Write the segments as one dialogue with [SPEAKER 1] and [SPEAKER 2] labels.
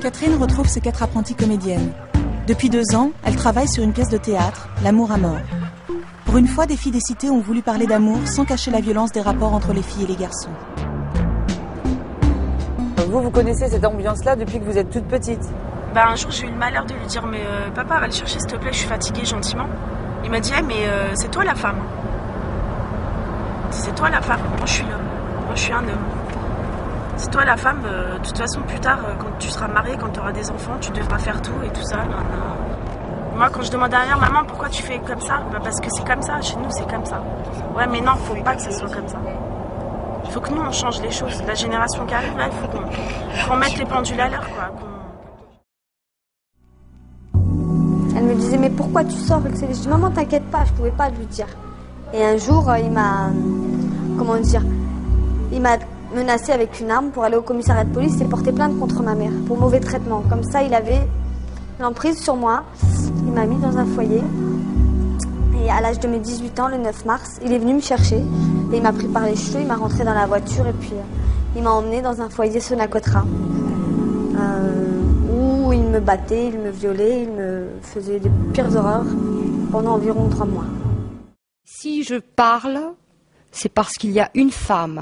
[SPEAKER 1] Catherine retrouve ses 4 apprenties comédiennes. Depuis 2 ans, elle travaille sur une pièce de théâtre, L'amour à mort. Pour une fois, des filles des cités ont voulu parler d'amour sans cacher la violence des rapports entre les filles et les garçons.
[SPEAKER 2] Vous connaissez cette ambiance-là depuis que vous êtes toute petite?
[SPEAKER 3] Bah, un jour, j'ai eu le malheur de lui dire « Mais papa, va le chercher s'il te plaît, je suis fatiguée, gentiment. » Il m'a dit hey, « Mais c'est toi la femme. C'est toi la femme, moi je suis l'homme. Moi je suis un homme. C'est toi la femme, de toute façon plus tard, quand tu seras mariée, quand tu auras des enfants, tu devras faire tout et tout ça. » Moi, quand je demande à ma mère, maman, pourquoi tu fais comme ça? Bah, parce que c'est comme ça, chez nous, c'est comme ça. Ouais, mais non, faut pas que ça soit comme ça. Il faut que nous, on change les choses. La génération qui arrive, là, il faut qu'on mette les pendules à l'heure, quoi.
[SPEAKER 4] Elle me disait, mais pourquoi tu sors avec ces... Je dis, maman, t'inquiète pas, je pouvais pas lui dire. Et un jour, il m'a... Comment dire? Il m'a menacé avec une arme pour aller au commissariat de police et porter plainte contre ma mère pour mauvais traitement. Comme ça, il avait l'emprise sur moi. Il m'a mis dans un foyer. Et à l'âge de mes 18 ans, le 9 mars, il est venu me chercher. Et il m'a pris par les cheveux, il m'a rentré dans la voiture et puis il m'a emmené dans un foyer Sonacotra. Où il me battait, il me violait, il me faisait des pires horreurs pendant environ 3 mois.
[SPEAKER 5] Si je parle, c'est parce qu'il y a une femme,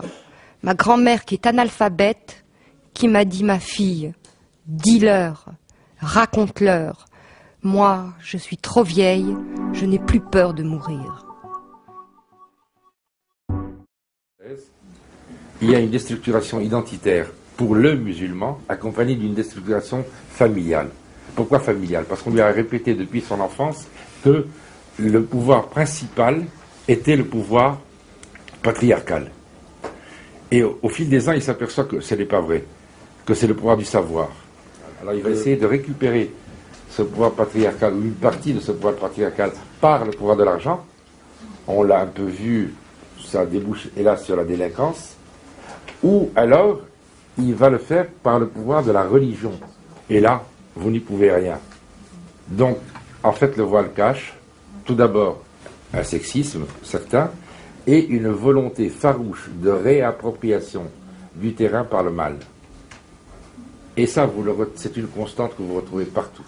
[SPEAKER 5] ma grand-mère qui est analphabète, qui m'a dit « Ma fille, dis-leur, raconte-leur. Moi, je suis trop vieille, je n'ai plus peur de mourir. »
[SPEAKER 6] Il y a une déstructuration identitaire pour le musulman, accompagnée d'une déstructuration familiale. Pourquoi familiale? Parce qu'on lui a répété depuis son enfance que le pouvoir principal était le pouvoir patriarcal. Et au fil des ans, il s'aperçoit que ce n'est pas vrai, que c'est le pouvoir du savoir. Alors il va essayer de récupérer ce pouvoir patriarcal, ou une partie de ce pouvoir patriarcal, par le pouvoir de l'argent. On l'a un peu vu, ça débouche hélas sur la délinquance. Ou alors, il va le faire par le pouvoir de la religion. Et là, vous n'y pouvez rien. Donc, en fait, le voile cache, tout d'abord, un sexisme certain, et une volonté farouche de réappropriation du terrain par le mal. Et ça, c'est une constante que vous retrouvez partout.